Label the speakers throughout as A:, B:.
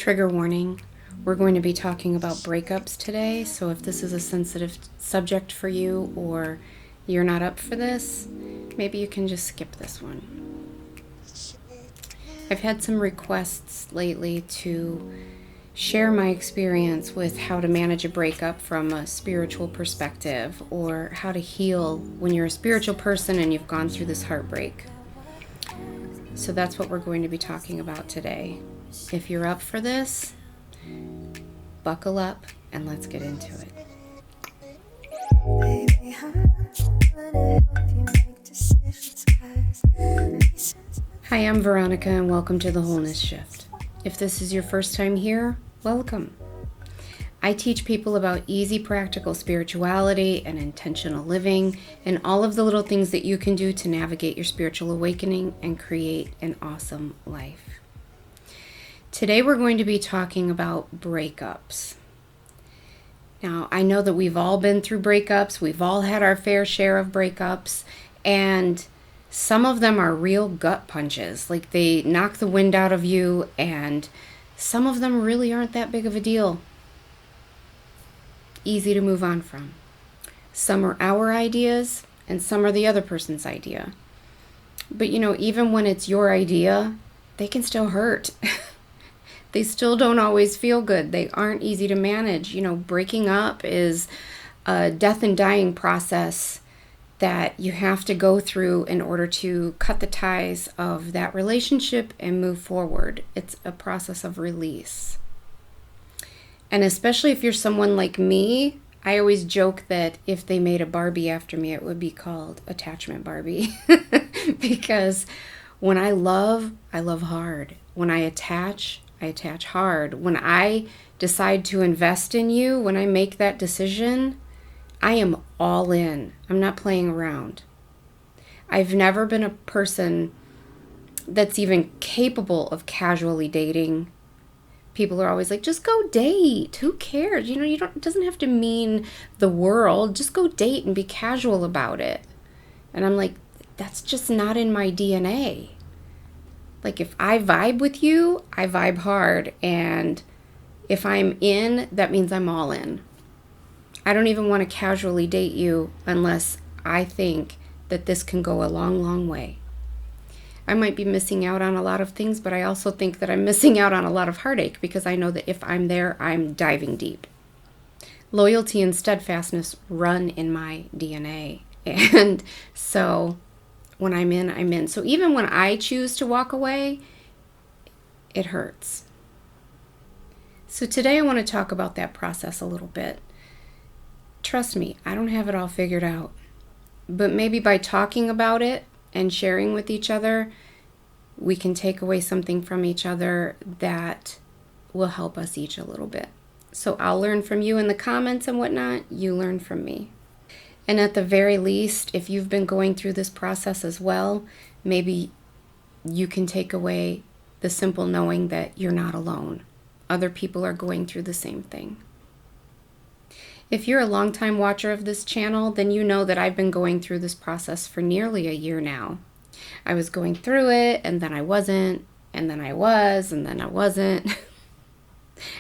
A: Trigger warning, we're going to be talking about breakups today, so if this is a sensitive subject for you or you're not up for this, maybe you can just skip this one. I've had some requests lately to share my experience with how to manage a breakup from a spiritual perspective, or how to heal when you're a spiritual person and you've gone through this heartbreak. So that's what we're going to be talking about today. If you're up for this, buckle up and let's get into it. Hi, I'm Veronica and welcome to the Wholeness Shift. If this is your first time here, welcome. I teach people about easy, practical spirituality and intentional living and all of the little things that you can do to navigate your spiritual awakening and create an awesome life. Today we're going to be talking about breakups. Now, I know that we've all been through breakups. We've all had our fair share of breakups, and some of them are real gut punches. Like, they knock the wind out of you, and some of them really aren't that big of a deal. Easy to move on from. Some are our ideas, and some are the other person's idea. But even when it's your idea, they can still hurt. They still don't always feel good. They aren't easy to manage. Breaking up is a death and dying process that you have to go through in order to cut the ties of that relationship and move forward. It's a process of release. And especially if you're someone like me, I always joke that if they made a Barbie after me, it would be called Attachment Barbie. Because when I love hard. When I attach hard. When I decide to invest in you, when I make that decision, I am all in. I'm not playing around. I've never been a person that's even capable of casually dating. People are always like, just go date. Who cares? It doesn't have to mean the world. Just go date and be casual about it. And I'm like, that's just not in my DNA. Like, if I vibe with you, I vibe hard. And if I'm in, that means I'm all in. I don't even want to casually date you unless I think that this can go a long, long way. I might be missing out on a lot of things, but I also think that I'm missing out on a lot of heartache because I know that if I'm there, I'm diving deep. Loyalty and steadfastness run in my DNA. And so when I'm in, I'm in. So even when I choose to walk away, it hurts. So today I want to talk about that process a little bit. Trust me, I don't have it all figured out. But maybe by talking about it and sharing with each other, we can take away something from each other that will help us each a little bit. So I'll learn from you in the comments and whatnot. You learn from me. And at the very least, if you've been going through this process as well, maybe you can take away the simple knowing that you're not alone. Other people are going through the same thing. If you're a longtime watcher of this channel, then you know that I've been going through this process for nearly a year now. I was going through it, and then I wasn't, and then I was, and then I wasn't.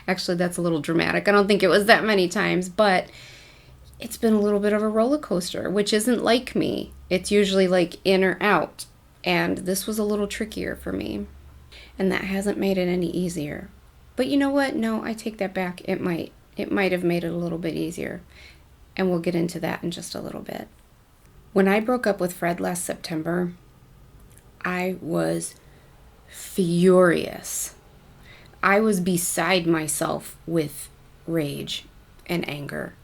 A: Actually, that's a little dramatic. I don't think it was that many times, but it's been a little bit of a roller coaster, which isn't like me. It's usually like in or out, and this was a little trickier for me, and that hasn't made it any easier. But you know what? No, I take that back. It might have made it a little bit easier, and we'll get into that in just a little bit. When I broke up with Fred last September, I was furious. I was beside myself with rage and anger.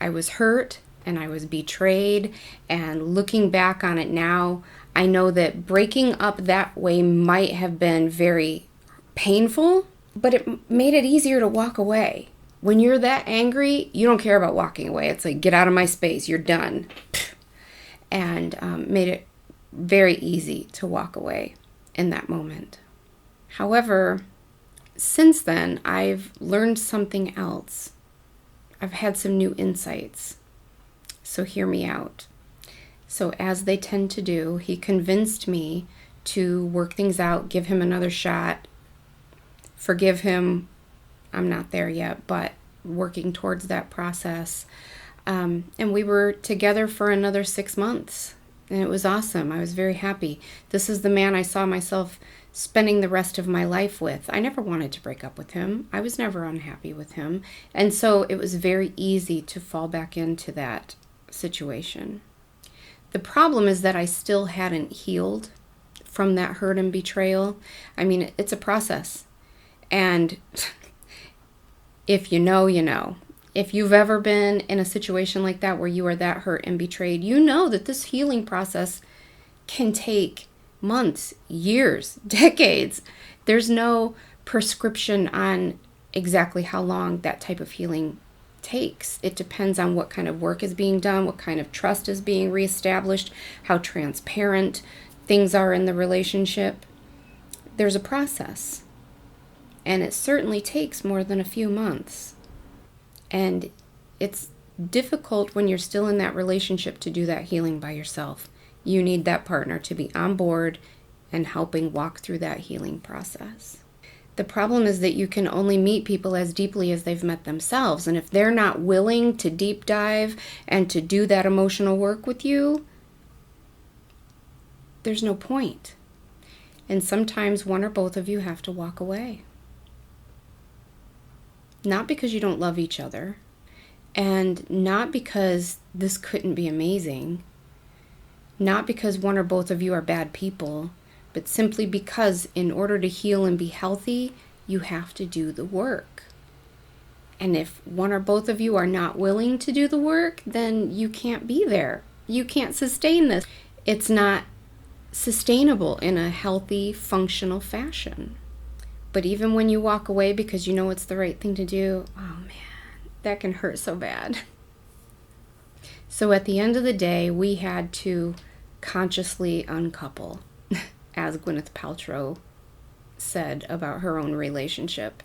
A: I was hurt and I was betrayed, and looking back on it now, I know that breaking up that way might have been very painful, but it made it easier to walk away. When you're that angry, you don't care about walking away. It's like, get out of my space, you're done. And made it very easy to walk away in that moment. However, since then, I've learned something else. I've had some new insights. So hear me out. So as they tend to do, he convinced me to work things out, give him another shot, forgive him. I'm not there yet, but working towards that process. And we were together for another 6 months, and it was awesome. I was very happy. This is the man I saw myself spending the rest of my life with. I never wanted to break up with him. I was never unhappy with him. And so it was very easy to fall back into that situation. The problem is that I still hadn't healed from that hurt and betrayal. I mean, it's a process. And if you know, you know. If you've ever been in a situation like that where you are that hurt and betrayed, you know that this healing process can take months, years, decades. There's no prescription on exactly how long that type of healing takes. It depends on what kind of work is being done, what kind of trust is being reestablished, how transparent things are in the relationship. There's a process, and it certainly takes more than a few months. And it's difficult when you're still in that relationship to do that healing by yourself. You need that partner to be on board and helping walk through that healing process. The problem is that you can only meet people as deeply as they've met themselves. And if they're not willing to deep dive and to do that emotional work with you, there's no point. And sometimes one or both of you have to walk away. Not because you don't love each other, and not because this couldn't be amazing, not because one or both of you are bad people, but simply because in order to heal and be healthy, you have to do the work. And if one or both of you are not willing to do the work, then you can't be there. You can't sustain this. It's not sustainable in a healthy, functional fashion. But even when you walk away because you know it's the right thing to do, oh man, that can hurt so bad. So at the end of the day, we had to consciously uncouple, as Gwyneth Paltrow said about her own relationship.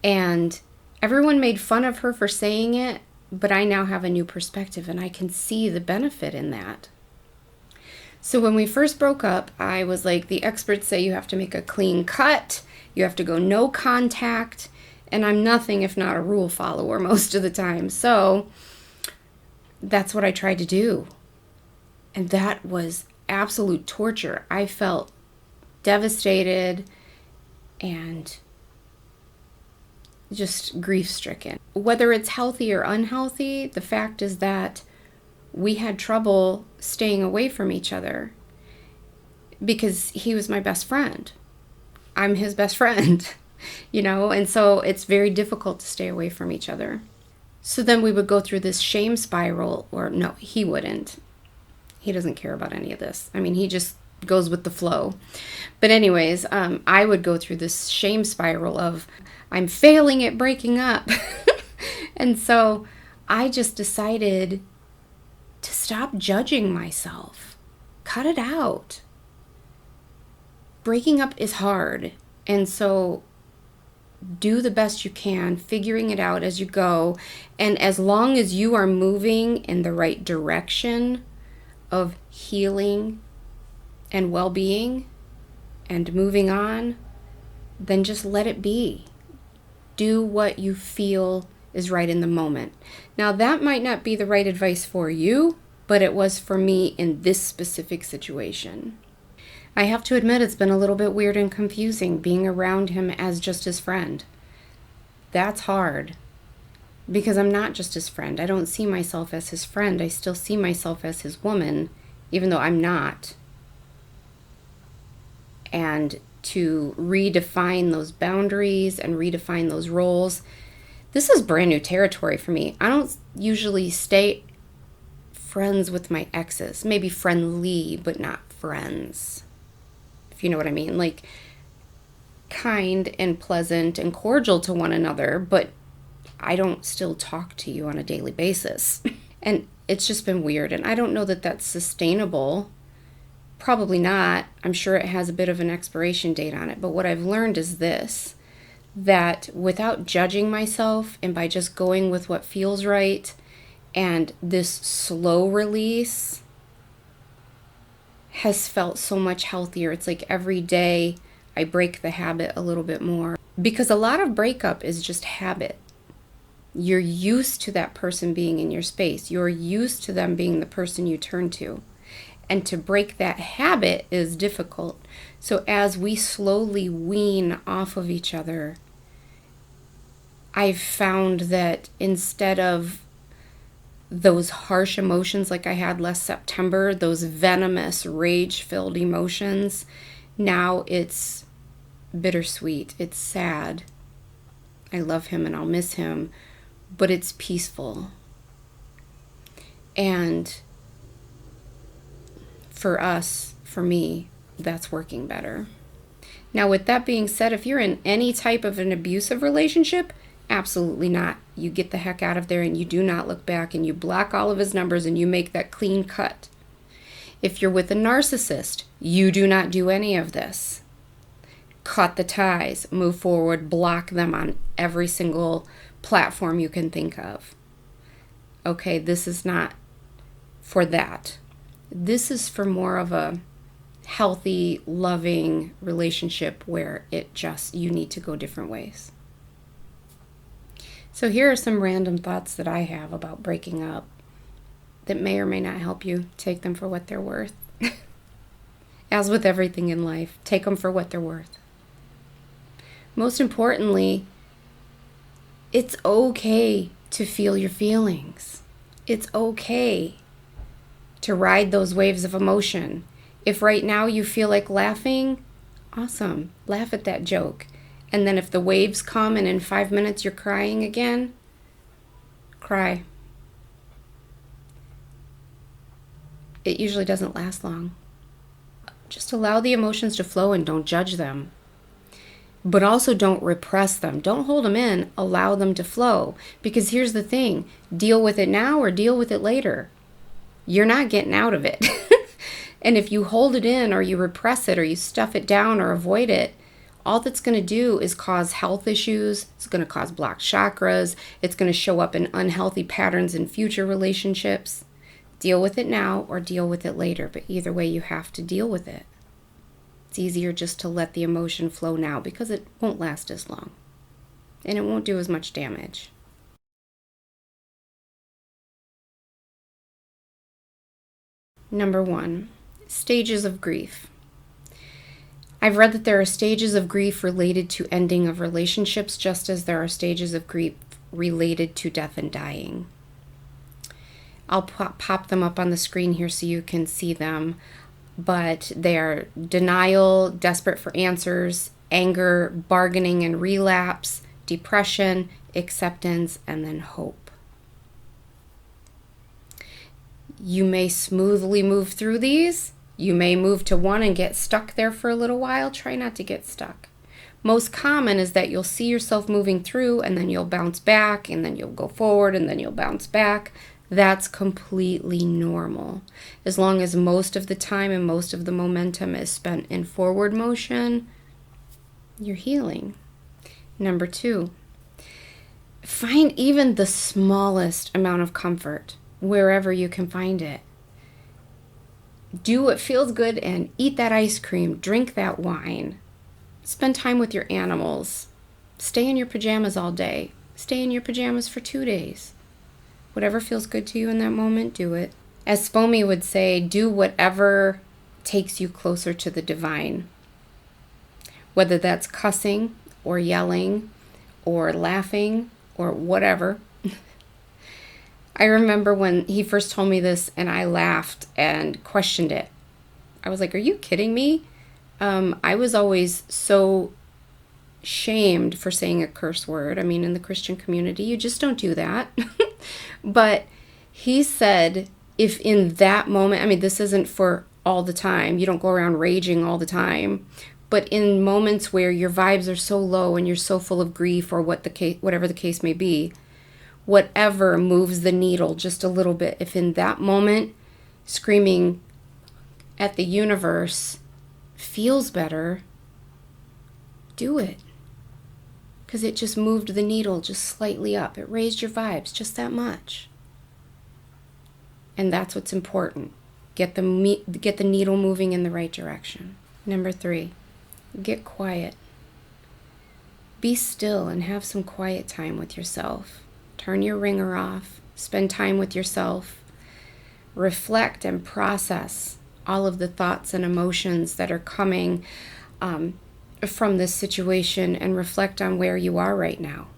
A: And everyone made fun of her for saying it, but I now have a new perspective and I can see the benefit in that. So when we first broke up, I was like, the experts say you have to make a clean cut, you have to go no contact, and I'm nothing if not a rule follower most of the time. So that's what I tried to do. And that was absolute torture. I felt devastated and just grief-stricken. Whether it's healthy or unhealthy, the fact is that we had trouble staying away from each other because he was my best friend. I'm his best friend, and so it's very difficult to stay away from each other. So then we would go through this shame spiral, or no, he wouldn't. He doesn't care about any of this. I mean, he just goes with the flow. But anyways, I would go through this shame spiral of, I'm failing at breaking up. And so I just decided to stop judging myself. Cut it out. Breaking up is hard. And so do the best you can, figuring it out as you go. And as long as you are moving in the right direction of healing and well-being and moving on, then just let it be. Do what you feel is right in the moment. Now, that might not be the right advice for you, but it was for me in this specific situation. I have to admit it's been a little bit weird and confusing being around him as just his friend. That's hard because I'm not just his friend. I don't see myself as his friend. I still see myself as his woman, even though I'm not. And to redefine those boundaries and redefine those roles, this is brand new territory for me. I don't usually stay friends with my exes. Maybe friendly, but not friends. If you know what I mean. Like, kind and pleasant and cordial to one another, but I don't still talk to you on a daily basis. And it's just been weird. And I don't know that that's sustainable. Probably not. I'm sure it has a bit of an expiration date on it. But what I've learned is this, that without judging myself and by just going with what feels right and this slow release has felt so much healthier. It's like every day I break the habit a little bit more. Because a lot of breakup is just habit. You're used to that person being in your space. You're used to them being the person you turn to. And to break that habit is difficult. So as we slowly wean off of each other, I've found that instead of those harsh emotions like I had last September, those venomous, rage-filled emotions, now it's bittersweet. It's sad. I love him and I'll miss him, but it's peaceful. And for us, for me, that's working better. Now, with that being said, if you're in any type of an abusive relationship, absolutely not. You get the heck out of there and you do not look back and you block all of his numbers and you make that clean cut. If you're with a narcissist, you do not do any of this. Cut the ties, move forward, block them on every single platform you can think of. Okay, this is not for that. This is for more of a healthy, loving relationship where you need to go different ways. So here are some random thoughts that I have about breaking up that may or may not help you. Take them for what they're worth. As with everything in life, take them for what they're worth. Most importantly, it's okay to feel your feelings. It's okay to ride those waves of emotion. If right now you feel like laughing, awesome. Laugh at that joke. And then if the waves come and in 5 minutes you're crying again, cry. It usually doesn't last long. Just allow the emotions to flow and don't judge them. But also don't repress them. Don't hold them in. Allow them to flow. Because here's the thing. Deal with it now or deal with it later. You're not getting out of it. And if you hold it in or you repress it or you stuff it down or avoid it, all that's going to do is cause health issues. It's going to cause blocked chakras. It's going to show up in unhealthy patterns in future relationships. Deal with it now or deal with it later. But either way, you have to deal with it. It's easier just to let the emotion flow now because it won't last as long. And it won't do as much damage. Number 1, stages of grief. I've read that there are stages of grief related to ending of relationships, just as there are stages of grief related to death and dying. I'll pop them up on the screen here so you can see them. But they are denial, desperate for answers, anger, bargaining and relapse, depression, acceptance, and then hope. You may smoothly move through these. You may move to one and get stuck there for a little while. Try not to get stuck. Most common is that you'll see yourself moving through and then you'll bounce back and then you'll go forward and then you'll bounce back. That's completely normal. As long as most of the time and most of the momentum is spent in forward motion, you're healing. Number 2, find even the smallest amount of comfort wherever you can find it. Do what feels good and eat that ice cream, drink that wine. Spend time with your animals. Stay in your pajamas all day. Stay in your pajamas for 2 days. Whatever feels good to you in that moment, do it. As Spomi would say, do whatever takes you closer to the divine. Whether that's cussing or yelling or laughing or whatever. I remember when he first told me this and I laughed and questioned it. I was like, are you kidding me? I was always so shamed for saying a curse word. I mean, in the Christian community, you just don't do that. But he said, if in that moment, I mean, this isn't for all the time. You don't go around raging all the time. But in moments where your vibes are so low and you're so full of grief or whatever the case may be, whatever moves the needle just a little bit, if in that moment screaming at the universe feels better, do it. Because it just moved the needle just slightly up. It raised your vibes just that much. And that's what's important. Get the needle moving in the right direction. Number 3, get quiet. Be still and have some quiet time with yourself. Turn your ringer off. Spend time with yourself. Reflect and process all of the thoughts and emotions that are coming from this situation, and reflect on where you are right now.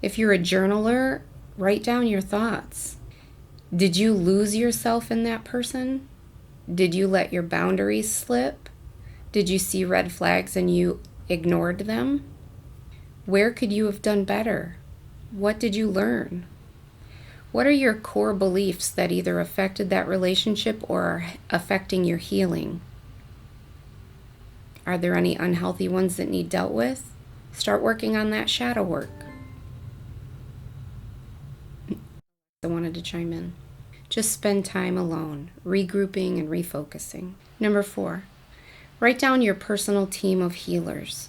A: If you're a journaler, write down your thoughts. Did you lose yourself in that person? Did you let your boundaries slip? Did you see red flags and you ignored them? Where could you have done better? What did you learn? What are your core beliefs that either affected that relationship or are affecting your healing? Are there any unhealthy ones that need dealt with? Start working on that shadow work. I wanted to chime in. Just spend time alone, regrouping and refocusing. Number 4, write down your personal team of healers.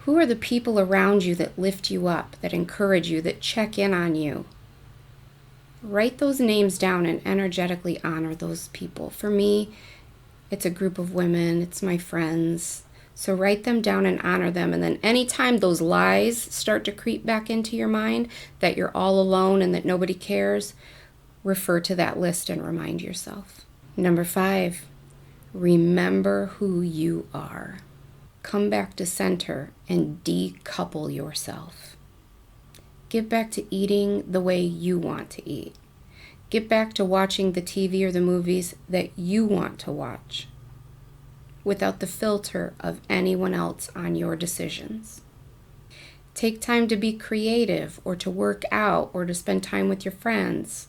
A: Who are the people around you that lift you up, that encourage you, that check in on you? Write those names down and energetically honor those people. For me, it's a group of women, it's my friends. So write them down and honor them. And then anytime those lies start to creep back into your mind, that you're all alone and that nobody cares, refer to that list and remind yourself. Number 5, remember who you are. Come back to center and decouple yourself. Get back to eating the way you want to eat. Get back to watching the TV or the movies that you want to watch, without the filter of anyone else on your decisions. Take time to be creative, or to work out, or to spend time with your friends.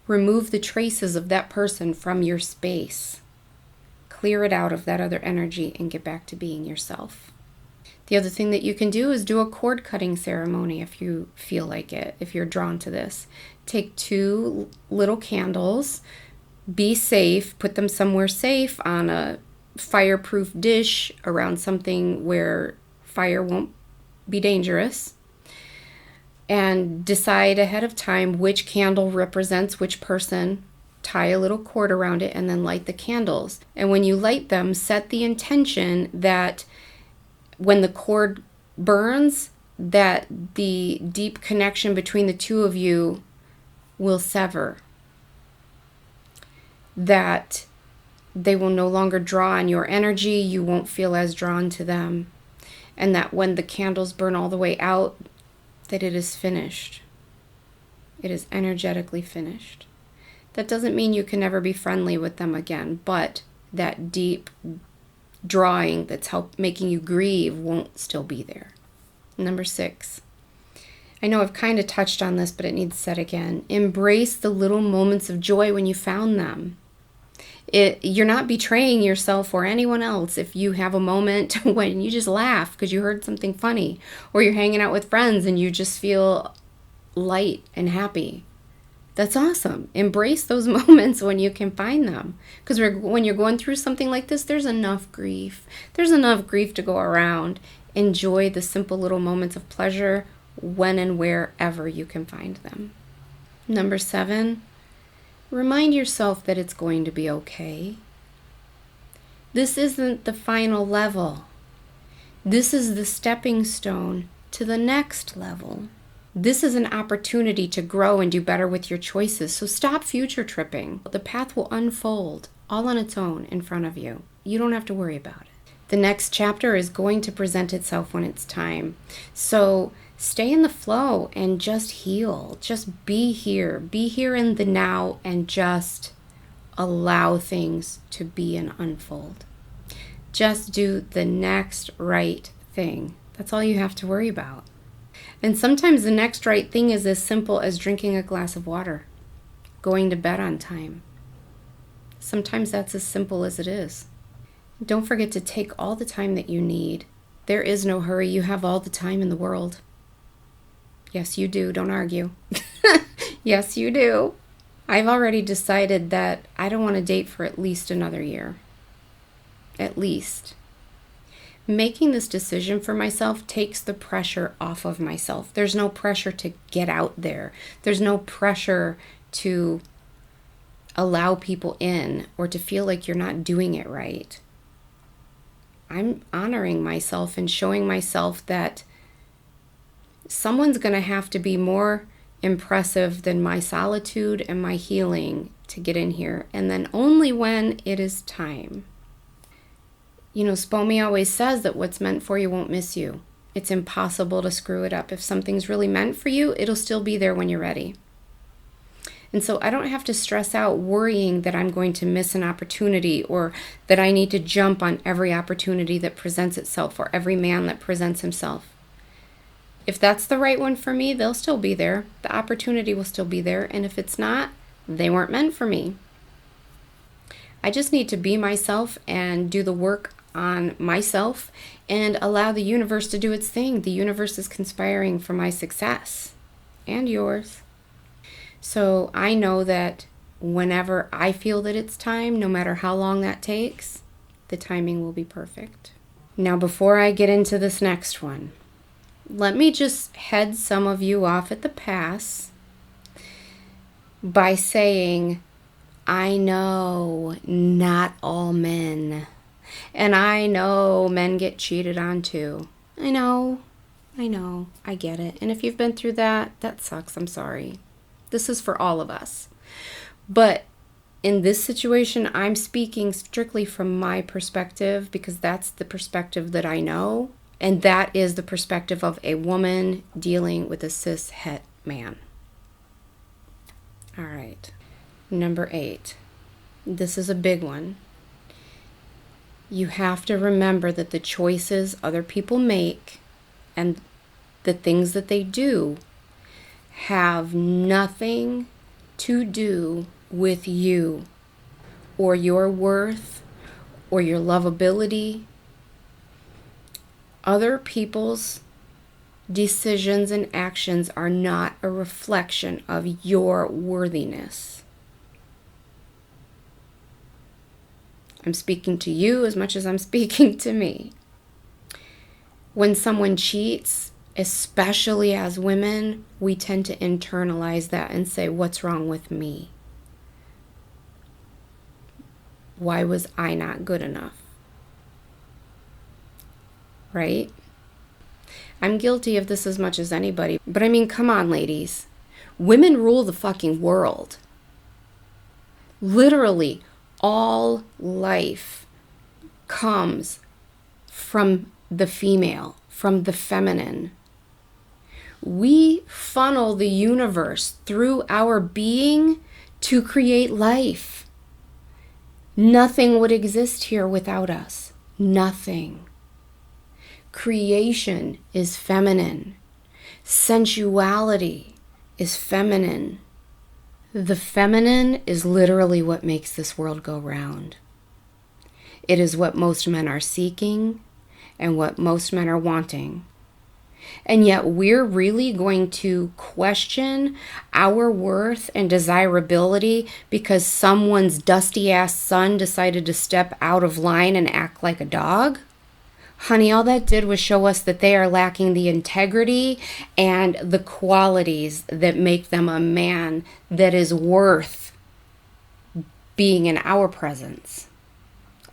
A: Remove the traces of that person from your space. Clear it out of that other energy and get back to being yourself. The other thing that you can do is do a cord cutting ceremony if you feel like it, if you're drawn to this. Take 2 little candles, be safe, put them somewhere safe on a fireproof dish around something where fire won't be dangerous, and decide ahead of time which candle represents which person. Tie a little cord around it and then light the candles. And when you light them, set the intention that when the cord burns, that the deep connection between the two of you will sever. That they will no longer draw on your energy, you won't feel as drawn to them. And that when the candles burn all the way out, that it is finished. It is energetically finished. That doesn't mean you can never be friendly with them again, but that deep drawing that's making you grieve won't still be there. Number 6. I know I've kind of touched on this, but it needs said again. Embrace the little moments of joy when you found them. You're not betraying yourself or anyone else if you have a moment when you just laugh because you heard something funny, or you're hanging out with friends and you just feel light and happy. That's awesome. Embrace those moments when you can find them. Because when you're going through something like this, there's enough grief. There's enough grief to go around. Enjoy the simple little moments of pleasure when and wherever you can find them. Number 7, remind yourself that it's going to be okay. This isn't the final level. This is the stepping stone to the next level. This is an opportunity to grow and do better with your choices. So stop future tripping. The path will unfold all on its own in front of you. You don't have to worry about it. The next chapter is going to present itself when it's time. So stay in the flow and just heal. Just be here. Be here in the now and just allow things to be and unfold. Just do the next right thing. That's all you have to worry about. And sometimes the next right thing is as simple as drinking a glass of water, going to bed on time. Sometimes that's as simple as it is. Don't forget to take all the time that you need. There is no hurry. You have all the time in the world. Yes, you do. Don't argue. Yes, you do. I've already decided that I don't want to date for at least another year. At least. Making this decision for myself takes the pressure off of myself. There's no pressure to get out there. There's no pressure to allow people in or to feel like you're not doing it right. I'm honoring myself and showing myself that someone's going to have to be more impressive than my solitude and my healing to get in here. And then only when it is time. You know, Spomi always says that what's meant for you won't miss you. It's impossible to screw it up. If something's really meant for you, it'll still be there when you're ready. And so I don't have to stress out worrying that I'm going to miss an opportunity or that I need to jump on every opportunity that presents itself or every man that presents himself. If that's the right one for me, they'll still be there. The opportunity will still be there. And if it's not, they weren't meant for me. I just need to be myself and do the work on myself and allow the universe to do its thing. The universe is conspiring for my success and yours. So I know that whenever I feel that it's time, no matter how long that takes, the timing will be perfect. Now, before I get into this next one, let me just head some of you off at the pass by saying, I know not all men. And I know men get cheated on too. I know, I get it. And if you've been through that, that sucks. I'm sorry. This is for all of us. But in this situation, I'm speaking strictly from my perspective because that's the perspective that I know. And that is the perspective of a woman dealing with a cis-het man. All right. Number 8. This is a big one. You have to remember that the choices other people make and the things that they do have nothing to do with you or your worth or your lovability. Other people's decisions and actions are not a reflection of your worthiness. I'm speaking to you as much as I'm speaking to me. When someone cheats, especially as women, we tend to internalize that and say, what's wrong with me? Why was I not good enough? Right? I'm guilty of this as much as anybody. But I mean, come on, ladies. Women rule the fucking world. Literally, all life comes from the female, from the feminine. We funnel the universe through our being to create life. Nothing would exist here without us. Nothing. Creation is feminine. Sensuality is feminine. The feminine is literally what makes this world go round. It is what most men are seeking and what most men are wanting. And yet we're really going to question our worth and desirability because someone's dusty ass son decided to step out of line and act like a dog? Honey, all that did was show us that they are lacking the integrity and the qualities that make them a man that is worth being in our presence.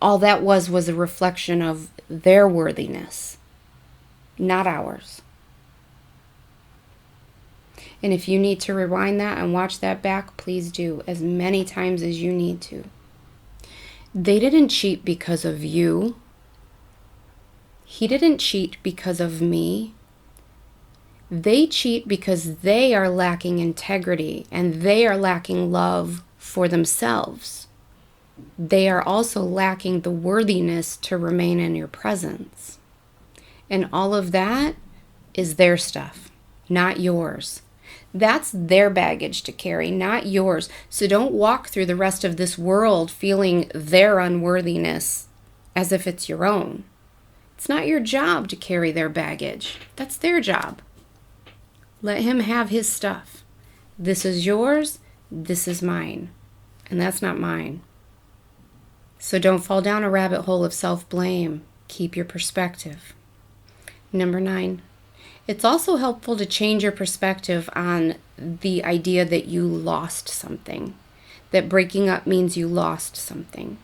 A: All that was a reflection of their worthiness, not ours. And if you need to rewind that and watch that back, please do, as many times as you need to. They didn't cheat because of you. He didn't cheat because of me. They cheat because they are lacking integrity and they are lacking love for themselves. They are also lacking the worthiness to remain in your presence. And all of that is their stuff, not yours. That's their baggage to carry, not yours. So don't walk through the rest of this world feeling their unworthiness as if it's your own. It's not your job to carry their baggage. That's their job. Let him have his stuff. This is yours. This is mine. And that's not mine. So don't fall down a rabbit hole of self-blame. Keep your perspective. Number 9. It's also helpful to change your perspective on the idea that you lost something. That breaking up means you lost something.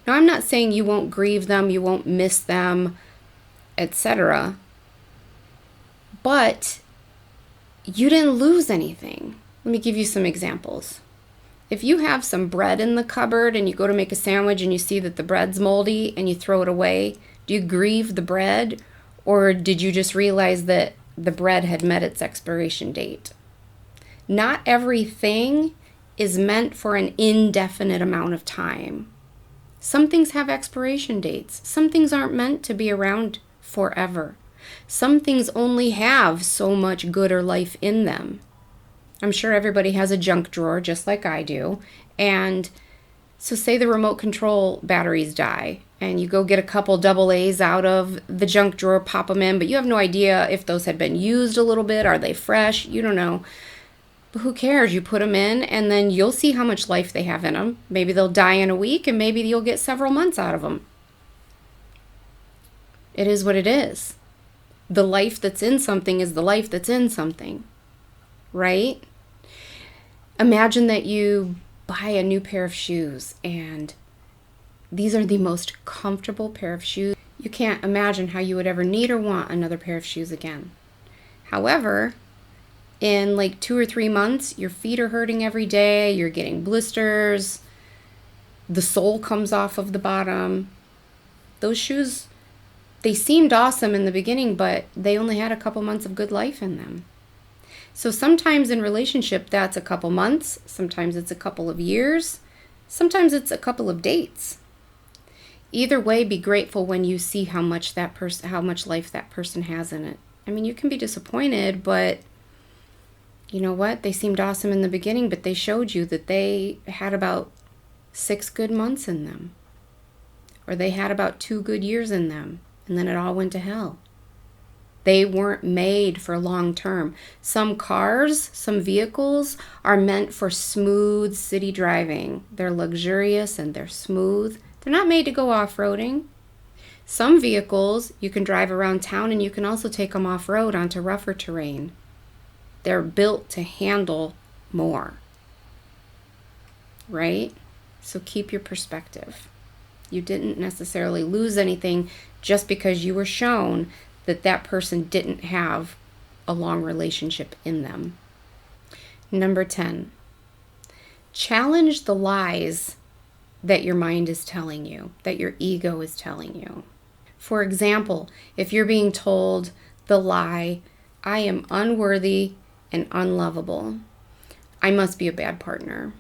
A: Now, I'm not saying you won't grieve them, you won't miss them, etc. But you didn't lose anything. Let me give you some examples. If you have some bread in the cupboard and you go to make a sandwich and you see that the bread's moldy and you throw it away, do you grieve the bread, or did you just realize that the bread had met its expiration date? Not everything is meant for an indefinite amount of time. Some things have expiration dates. Some things aren't meant to be around forever. Some things only have so much good or life in them. I'm sure everybody has a junk drawer just like I do. And so say the remote control batteries die and you go get a couple AA's out of the junk drawer, pop them in, but you have no idea if those had been used a little bit. Are they fresh? You don't know. But who cares? You put them in and then you'll see how much life they have in them. Maybe they'll die in a week and maybe you'll get several months out of them. It is what it is. The life that's in something is the life that's in something, right? Imagine that you buy a new pair of shoes and these are the most comfortable pair of shoes. You can't imagine how you would ever need or want another pair of shoes again. However, in like 2 or 3 months, your feet are hurting every day, you're getting blisters, the sole comes off of the bottom. Those shoes, they seemed awesome in the beginning, but they only had a couple months of good life in them. So sometimes in relationship, that's a couple months. Sometimes it's a couple of years. Sometimes it's a couple of dates. Either way, be grateful when you see how much life that person has in it. I mean, you can be disappointed, but you know what? They seemed awesome in the beginning, but they showed you that they had about 6 good months in them. Or they had about 2 good years in them, and then it all went to hell. They weren't made for long term. Some cars, some vehicles are meant for smooth city driving. They're luxurious and they're smooth. They're not made to go off-roading. Some vehicles you can drive around town and you can also take them off-road onto rougher terrain. They're built to handle more, right? So keep your perspective. You didn't necessarily lose anything just because you were shown that that person didn't have a long relationship in them. Number 10, challenge the lies that your mind is telling you, that your ego is telling you. For example, if you're being told the lie, I am unworthy and unlovable, I must be a bad partner.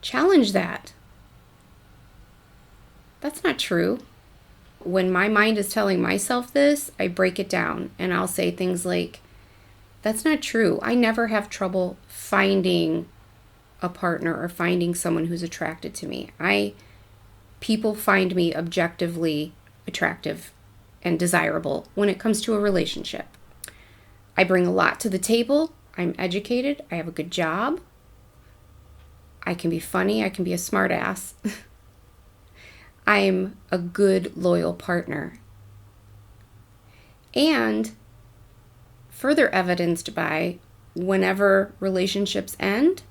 A: Challenge that. That's not true. When my mind is telling myself this, I break it down and I'll say things like, that's not true. I never have trouble finding a partner or finding someone who's attracted to me. People find me objectively attractive and desirable when it comes to a relationship. I bring a lot to the table. I'm educated. I have a good job. I can be funny. I can be a smart ass. I'm a good, loyal partner. And further evidenced by whenever relationships end,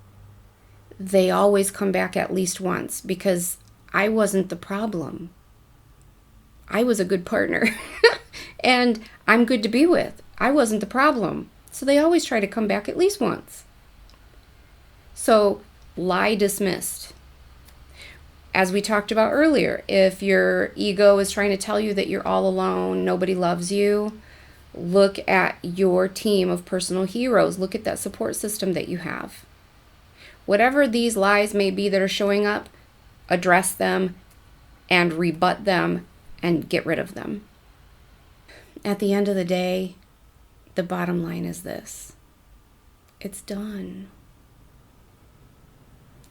A: they always come back at least once because I wasn't the problem. I was a good partner and I'm good to be with. I wasn't the problem. So they always try to come back at least once. So lie dismissed. As we talked about earlier, if your ego is trying to tell you that you're all alone, nobody loves you, look at your team of personal heroes. Look at that support system that you have. Whatever these lies may be that are showing up, address them and rebut them and get rid of them. At the end of the day, the bottom line is this. It's done.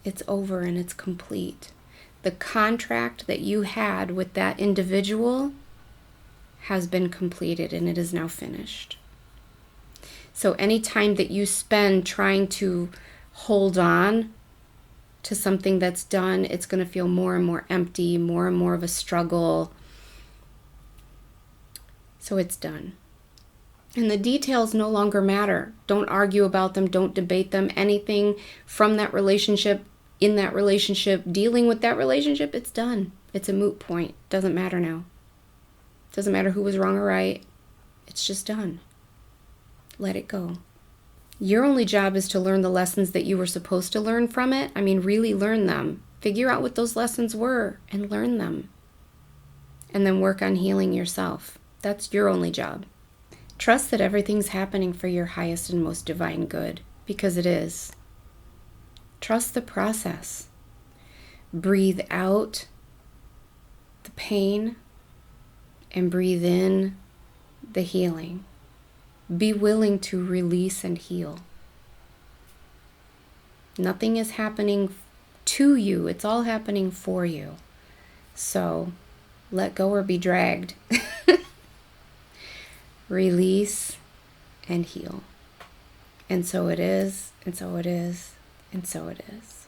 A: It's over and it's complete. The contract that you had with that individual has been completed and it is now finished. So any time that you spend trying to hold on to something that's done, it's going to feel more and more empty, more and more of a struggle. So it's done. And the details no longer matter. Don't argue about them. Don't debate them. Anything from that relationship in that relationship, dealing with that relationship, it's done. It's a moot point. Doesn't matter now. Doesn't matter who was wrong or right. It's just done. Let it go. Your only job is to learn the lessons that you were supposed to learn from it. I mean, really learn them. Figure out what those lessons were and learn them. And then work on healing yourself. That's your only job. Trust that everything's happening for your highest and most divine good, because it is. Trust the process. Breathe out the pain and breathe in the healing. Be willing to release and heal. Nothing is happening to you. It's all happening for you. So let go or be dragged. Release and heal. And so it is, and so it is, and so it is.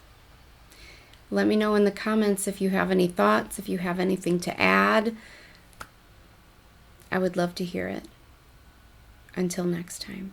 A: Let me know in the comments if you have any thoughts, if you have anything to add. I would love to hear it. Until next time.